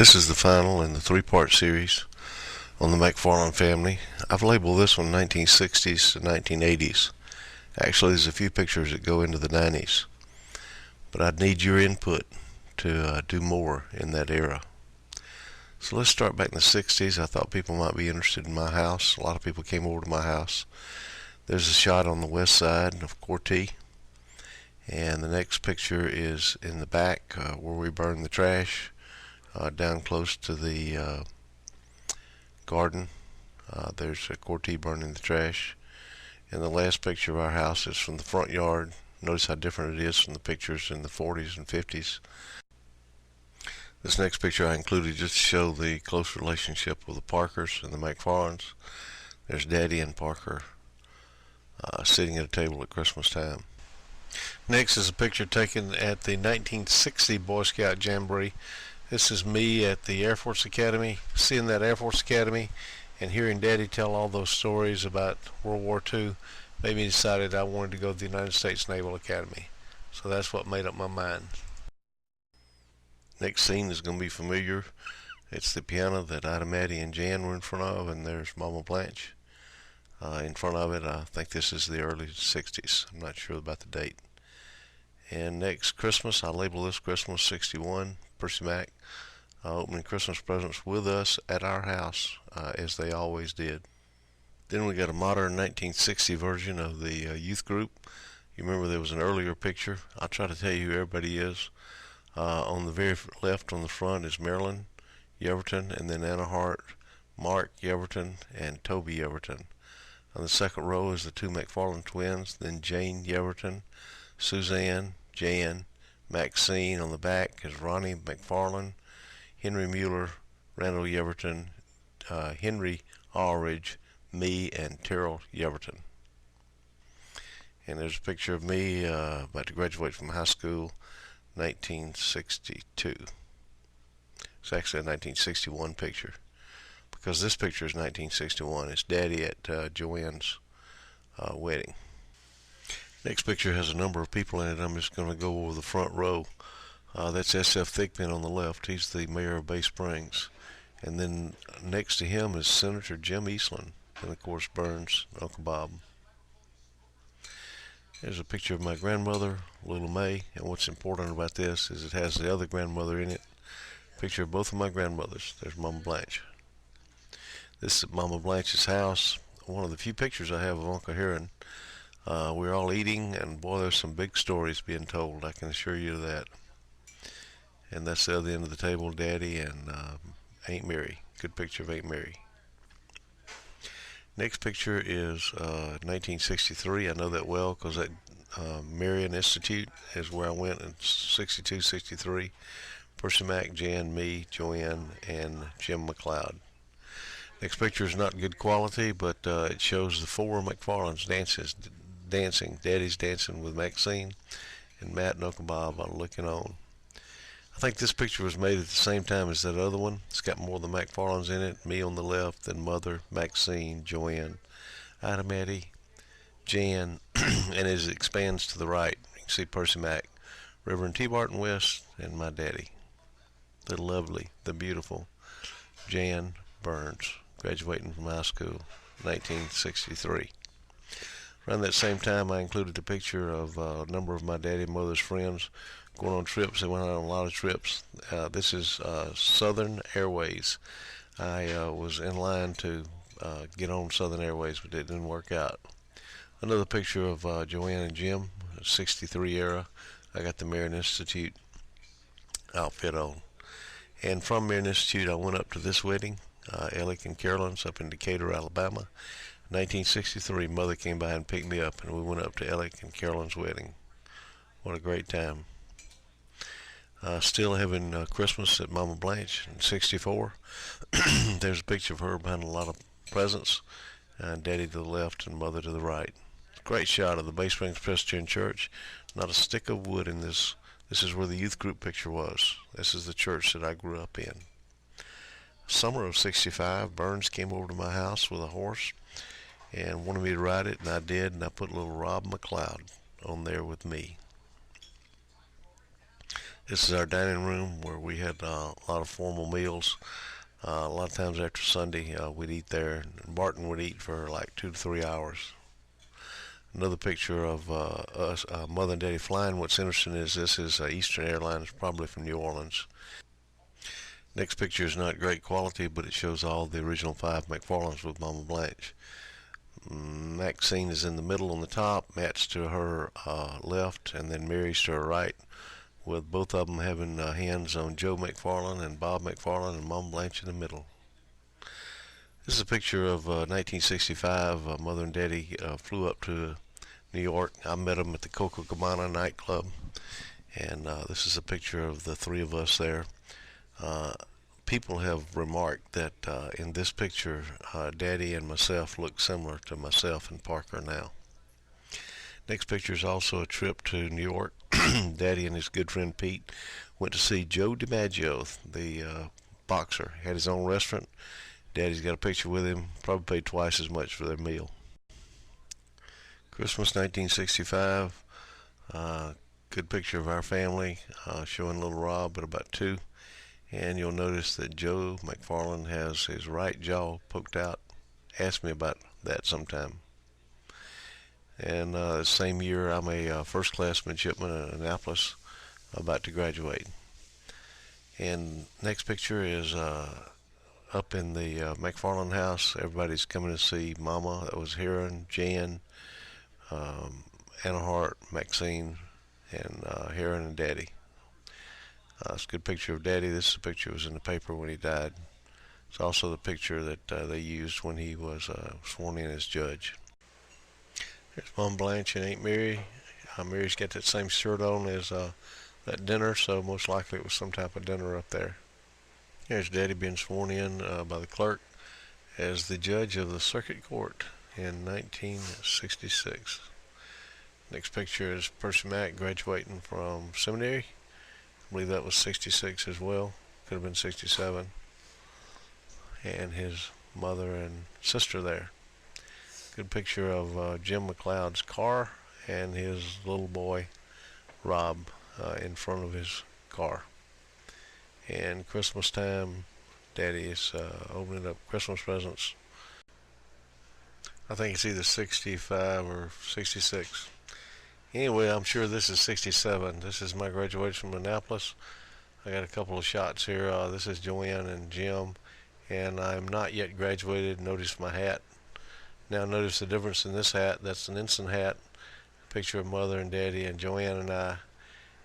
This is the final in the three-part series on the McFarland family. I've labeled this one 1960s to 1980s. Actually, there's a few pictures that go into the 90s, but I'd need your input to do more in that era. So let's start back in the 60s. I thought people might be interested in my house. A lot of people came over to my house. There's a shot on the west side of Cortee, and the next picture is in the back where we burn the trash. Down close to the garden, there's a Cortee burning the trash. And the last picture of our house is from the front yard. Notice how different it is from the pictures in the 40s and 50s. This next picture I included just to show the close relationship with the Parkers and the McFarlands. There's Daddy and Parker sitting at a table at Christmas time. Next is a picture taken at the 1960 Boy Scout Jamboree. This is me at the Air Force Academy, seeing that Air Force Academy and hearing Daddy tell all those stories about World War II made me decide I wanted to go to the United States Naval Academy. So that's what made up my mind. Next scene is going to be familiar. It's the piano that Ida, Maddie, and Jan were in front of, and there's Mama Blanche in front of it. I think this is the early 60s. I'm not sure about the date. And next, Christmas. I label this Christmas 61. Percy Mac opening Christmas presents with us at our house, as they always did. Then we got a modern 1960 version of the youth group. You remember there was an earlier picture. I'll try to tell you who everybody is. On the very left on the front is Marilyn Yeverton, and then Anna Hart, Mark Yeverton, and Toby Yeverton. On the second row is the two McFarland twins, then Jane Yeverton, Suzanne, Jan, Maxine. On the back is Ronnie McFarland, Henry Mueller, Randall Yeverton, Henry Allridge, me, and Terrell Yeverton. And there's a picture of me about to graduate from high school, 1962. It's actually a 1961 picture, because this picture is 1961. It's Daddy at Joanne's wedding. Next picture has a number of people in it. I'm just going to go over the front row. That's S.F. Thigpen on the left. He's the mayor of Bay Springs. And then next to him is Senator Jim Eastland. And of course Burns, Uncle Bob. There's a picture of my grandmother, Little May. And what's important about this is it has the other grandmother in it. Picture of both of my grandmothers. There's Mama Blanche. This is Mama Blanche's house. One of the few pictures I have of Uncle Heron. We're all eating, and boy, there's some big stories being told, I can assure you of that. And that's the other end of the table, Daddy and Aunt Mary. Good picture of Aunt Mary. Next picture is 1963. I know that well because that Marion Institute is where I went in 62, 63. Percy Mac, Jan, me, Joanne, and Jim McLeod. Next picture is not good quality, but it shows the four McFarlands dancing. Daddy's dancing with Maxine, and Matt and Uncle Bob are looking on. I think this picture was made at the same time as that other one. It's got more of the McFarlands in it. Me on the left, then Mother, Maxine, Joanne, Ida, Maddie, Jan, and as it expands to the right, you can see Percy Mac, Reverend T. Barton West, and my daddy. The lovely, the beautiful Jan Burns, graduating from high school, 1963. Around that same time, I included a picture of a number of my daddy and mother's friends going on trips. They went on a lot of trips. This is Southern Airways. I was in line to get on Southern Airways, but it didn't work out. Another picture of Joanne and Jim, 63 era. I got the Marion Institute outfit on. And from Marion Institute, I went up to this wedding, Alec and Carolyn's up in Decatur, Alabama. 1963, Mother came by and picked me up, and we went up to Alec and Carolyn's wedding. What a great time. Still having Christmas at Mama Blanche in 64. There's a picture of her behind a lot of presents, Daddy to the left and Mother to the right. Great shot of the Bay Springs Presbyterian Church. Not a stick of wood in this. This is where the youth group picture was. This is the church that I grew up in. Summer of 65, Burns came over to my house with a horse and wanted me to ride it, and I did, and I put little Rob McLeod on there with me. This is our dining room where we had a lot of formal meals. A lot of times after Sunday, we'd eat there. And Barton would eat for like 2 to 3 hours. Another picture of us, Mother and Daddy flying. What's interesting is this is Eastern Airlines, probably from New Orleans. Next picture is not great quality, but it shows all the original 5 McFarlands with Mama Blanche. Maxine is in the middle on the top, Matt's to her left, and then Mary's to her right, with both of them having hands on Joe McFarland and Bob McFarland, and Mama Blanche in the middle. This is a picture of 1965. Mother and Daddy flew up to New York. I met them at the Coco Cabana nightclub, and this is a picture of the 3 of us there. People have remarked that in this picture, Daddy and myself look similar to myself and Parker now. Next picture is also a trip to New York. Daddy and his good friend Pete went to see Joe DiMaggio, the boxer. He had his own restaurant. Daddy's got a picture with him. Probably paid twice as much for their meal. Christmas 1965. Good picture of our family, showing little Rob at about 2. And you'll notice that Joe McFarland has his right jaw poked out. Ask me about that sometime. And the same year, I'm a first-class midshipman in Annapolis, about to graduate. And next picture is up in the McFarland house. Everybody's coming to see Mama. That was Heron, Jan, Anna Hart, Maxine, and Heron and Daddy. It's a good picture of Daddy. This is a picture that was in the paper when he died. It's also the picture that they used when he was sworn in as judge. Here's Mom Blanche and Aunt Mary. Mary's got that same shirt on as that dinner, so most likely it was some type of dinner up there. Here's Daddy being sworn in by the clerk as the judge of the circuit court in 1966. Next picture is Percy Mack graduating from seminary. I believe that was 66 as well. Could have been 67. And his mother and sister there. Good picture of Jim McLeod's car and his little boy Rob in front of his car. And Christmas time, Daddy is opening up Christmas presents. I think it's either 65 or 66. Anyway, I'm sure this is 67. This is my graduation from Annapolis. I got a couple of shots here. This is Joanne and Jim, and I'm not yet graduated. Notice my hat. Now notice the difference in this hat. That's an Ensign hat. Picture of Mother and Daddy and Joanne and I.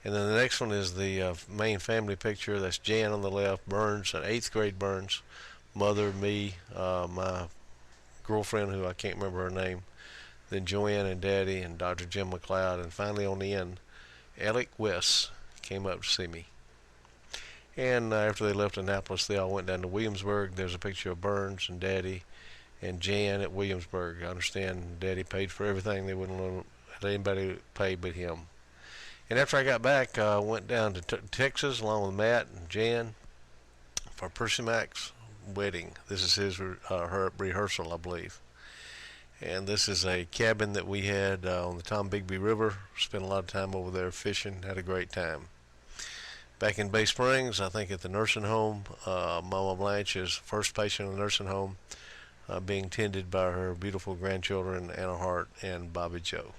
And then the next one is the main family picture. That's Jan on the left, Burns, an 8th grade Burns, Mother, me, my girlfriend who I can't remember her name, then Joanne and Daddy and Dr. Jim McLeod, and finally on the end, Alec West came up to see me. And after they left Annapolis, they all went down to Williamsburg. There's a picture of Burns and Daddy and Jan at Williamsburg. I understand Daddy paid for everything. They wouldn't let anybody pay but him. And after I got back, I went down to Texas along with Matt and Jan for Percy Mack's wedding. This is his her rehearsal, I believe. And this is a cabin that we had on the Tom Bigby River. Spent a lot of time over there fishing. Had a great time. Back in Bay Springs, I think at the nursing home, Mama Blanche is first patient in the nursing home, being tended by her beautiful grandchildren, Anna Hart and Bobby Joe.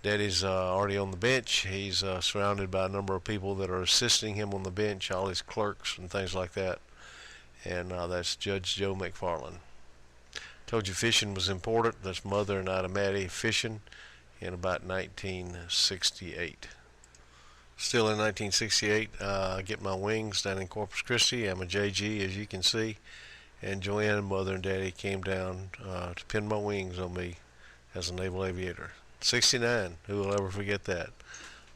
Daddy's already on the bench. He's surrounded by a number of people that are assisting him on the bench, all his clerks and things like that. And that's Judge Joe McFarland. Told you fishing was important. That's Mother and Ida Maddie fishing in about 1968. Still in 1968, I get my wings down in Corpus Christi. I'm a JG, as you can see. And Joanne, Mother, and Daddy came down to pin my wings on me as a naval aviator. 69, who will ever forget that?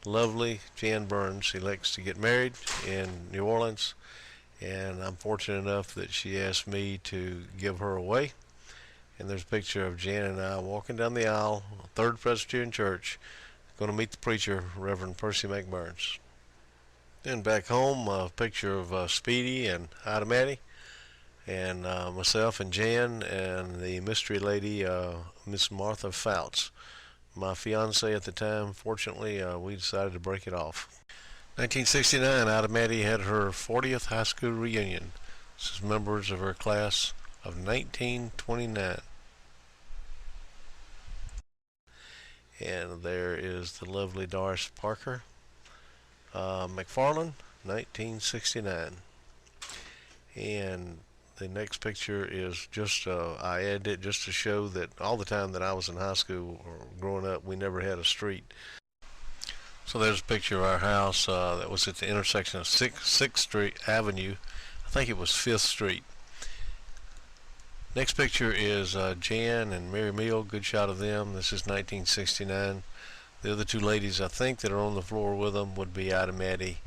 Lovely Jan Burns elects to get married in New Orleans, and I'm fortunate enough that she asked me to give her away. And there's a picture of Jan and I walking down the aisle, Third Presbyterian Church, going to meet the preacher, Reverend Percy McBurns. Then back home, a picture of Speedy and Ida Maddie, and myself and Jan and the mystery lady, Miss Martha Fouts. My fiance at the time, fortunately, we decided to break it off. 1969, Ida Maddie had her 40th high school reunion. This is members of her class of 1929. And there is the lovely Doris Parker. McFarland, 1969. And the next picture is just, I added it just to show that all the time that I was in high school or growing up, we never had a street. So there's a picture of our house that was at the intersection of 6th Street Avenue. I think it was 5th Street. Next picture is Jan and Mary Meal. Good shot of them. This is 1969. The other two ladies I think that are on the floor with them would be Ida Maddie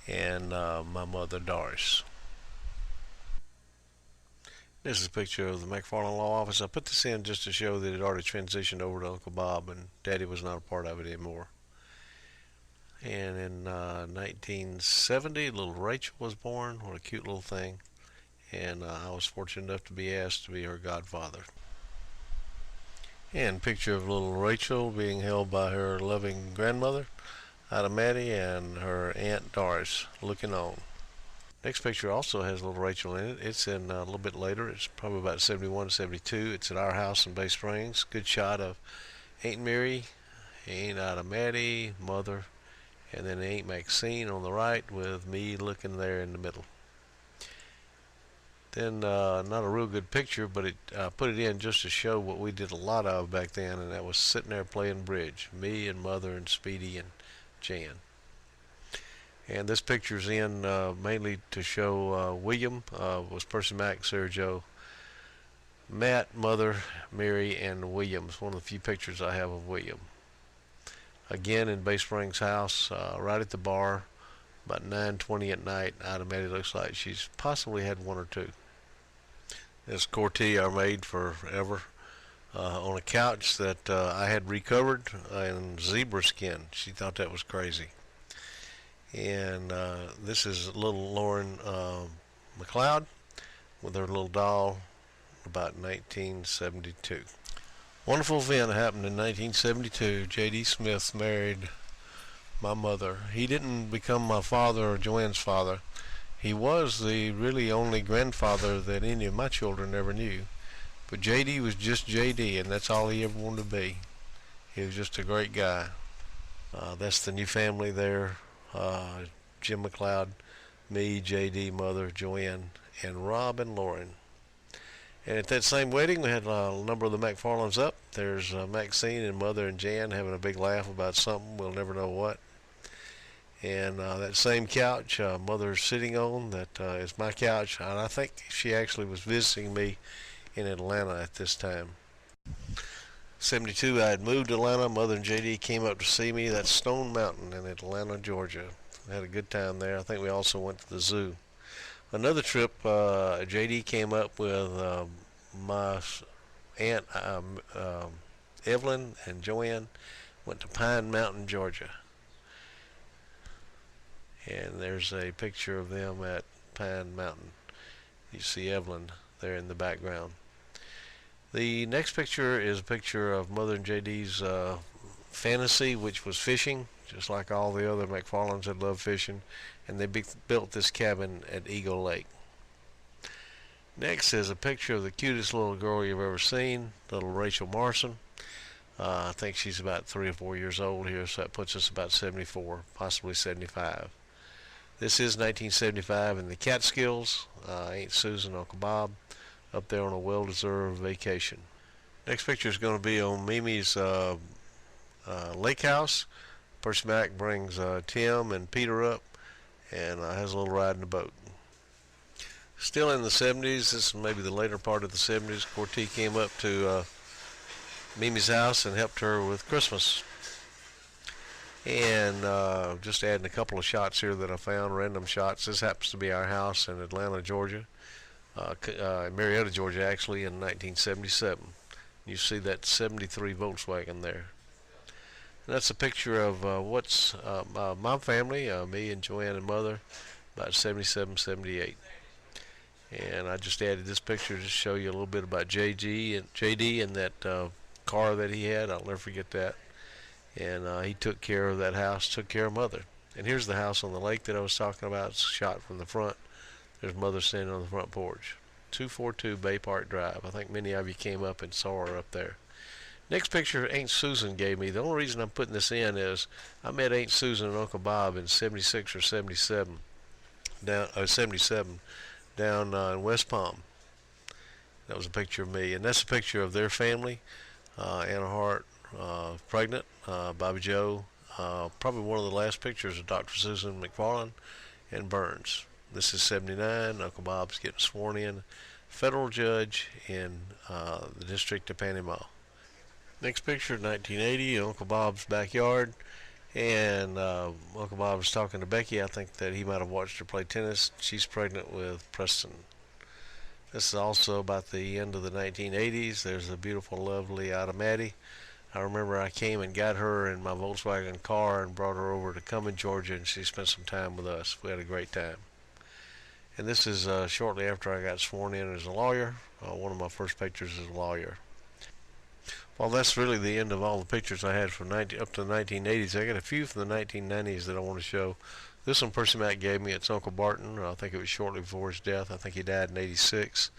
and my mother Doris. This is a picture of the McFarland Law Office. I put this in just to show that it already transitioned over to Uncle Bob and Daddy was not a part of it anymore. And in 1970, little Rachel was born. What a cute little thing. And I was fortunate enough to be asked to be her godfather. And picture of little Rachel being held by her loving grandmother, Ida Maddie, and her Aunt Doris looking on. Next picture also has little Rachel in it. It's in a little bit later. It's probably about 71, 72. It's at our house in Bay Springs. Good shot of Aunt Mary, Aunt Ida Maddie, mother, and then Aunt Maxine on the right with me looking there in the middle. Then not a real good picture, but it put it in just to show what we did a lot of back then, and that was sitting there playing bridge. Me and Mother and Speedy and Jan. And this picture's in mainly to show William was Percy Mac, Sarah Jo, Matt, Mother, Mary, and Williams. One of the few pictures I have of William. Again in Bay Springs house, right at the bar, about 9:20 at night. Ida Maddie looks like she's possibly had one or two. This Corti I made forever on a couch that I had recovered in zebra skin. She thought that was crazy. And this is little Lauren McLeod with her little doll about 1972. Wonderful event happened in 1972. J.D. Smith married my mother. He didn't become my father or Joanne's father. He was the really only grandfather that any of my children ever knew. But J.D. was just J.D., and that's all he ever wanted to be. He was just a great guy. That's the new family there. Jim McLeod, me, J.D., Mother, Joanne, and Rob and Lauren. And at that same wedding, we had a number of the McFarlands up. There's Maxine and Mother and Jan having a big laugh about something. We'll never know what. And that same couch Mother's sitting on, that is my couch. And I think she actually was visiting me in Atlanta at this time. 72, I had moved to Atlanta. Mother and JD came up to see me. That's Stone Mountain in Atlanta, Georgia. Had a good time there. I think we also went to the zoo. Another trip, JD came up with my aunt Evelyn and Joanne. Went to Pine Mountain, Georgia. And there's a picture of them at Pine Mountain. You see Evelyn there in the background. The next picture is a picture of Mother and JD's fantasy, which was fishing, just like all the other McFarlands that love fishing. And they built this cabin at Eagle Lake. Next is a picture of the cutest little girl you've ever seen, little Rachel Marson. I think she's about 3 or 4 years old here, so that puts us about 74, possibly 75. This is 1975 in the Catskills. Aunt Susan, Uncle Bob, up there on a well-deserved vacation. Next picture is going to be on Mimi's lake house. Percy Mac brings Tim and Peter up and has a little ride in the boat. Still in the 70s, this is maybe the later part of the 70s, Corti came up to Mimi's house and helped her with Christmas. And just adding a couple of shots here that I found, random shots. This happens to be our house in Atlanta, Georgia. Marietta, Georgia, actually, in 1977. You see that 73 Volkswagen there. And that's a picture of what's my family, me and Joanne and Mother, about 77, 78. And I just added this picture to show you a little bit about JD and that car that he had. I'll never forget that. And he took care of that house, took care of Mother. And here's the house on the lake that I was talking about. It's shot from the front. There's Mother standing on the front porch. 242 Bay Park Drive. I think many of you came up and saw her up there. Next picture Aunt Susan gave me. The only reason I'm putting this in is I met Aunt Susan and Uncle Bob in 76 or 77 down in West Palm. That was a picture of me, and that's a picture of their family. Anna Hart, pregnant, Bobby Joe. Probably one of the last pictures of Dr. Susan McFarland and Burns. This is 79. Uncle Bob's getting sworn in, federal judge in the District of Panama. Next picture, 1980, Uncle Bob's backyard. And Uncle Bob was talking to Becky. I think that he might have watched her play tennis. She's pregnant with Preston. This is also about the end of the 1980s. There's a beautiful, lovely Ida Maddie. I remember I came and got her in my Volkswagen car and brought her over to Cumming, Georgia, and she spent some time with us. We had a great time. And this is shortly after I got sworn in as a lawyer. One of my first pictures as a lawyer. Well, that's really the end of all the pictures I had from up to the 1980s. I got a few from the 1990s that I want to show. This one Percy Mac gave me. It's Uncle Barton. I think it was shortly before his death. I think he died in 86.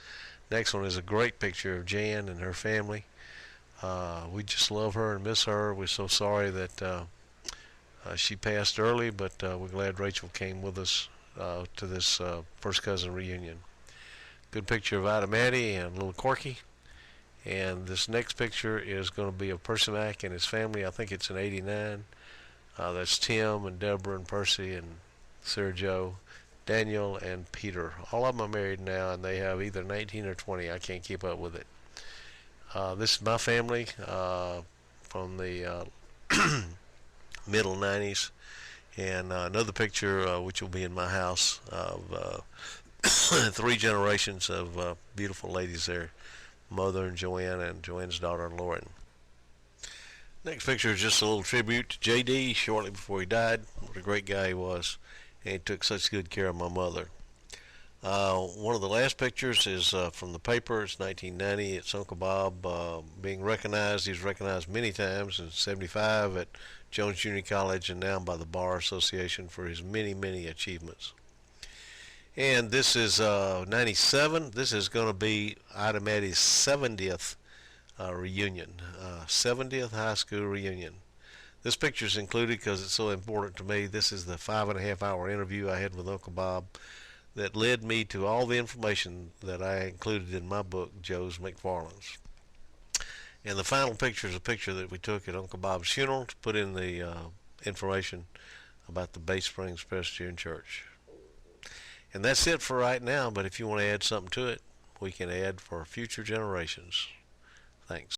Next one is a great picture of Jan and her family. We just love her and miss her. We're so sorry that she passed early, but we're glad Rachel came with us to this first cousin reunion. Good picture of Ida Maddie and little Corky. And this next picture is going to be of Percy Mac and his family. I think it's in 89. That's Tim and Deborah and Percy and Sarah Joe, Daniel and Peter. All of them are married now, and they have either 19 or 20. I can't keep up with it. This is my family from the middle 90s. And another picture, which will be in my house, of 3 generations of beautiful ladies there. Mother and Joanne and Joanne's daughter Lauren. Next picture is just a little tribute to J.D. shortly before he died. What a great guy he was, and he took such good care of my mother. One of the last pictures is from the paper. It's 1990. It's Uncle Bob being recognized. He's recognized many times in 75 at Jones Junior College and now by the Bar Association for his many, many achievements. And this is 97. This is going to be Ida Maddie's 70th reunion, 70th high school reunion. This picture is included because it's so important to me. This is the 5.5-hour interview I had with Uncle Bob that led me to all the information that I included in my book, Joe's McFarland's. And the final picture is a picture that we took at Uncle Bob's funeral to put in the information about the Bay Springs Presbyterian Church. And that's it for right now, but if you want to add something to it, we can add for future generations. Thanks.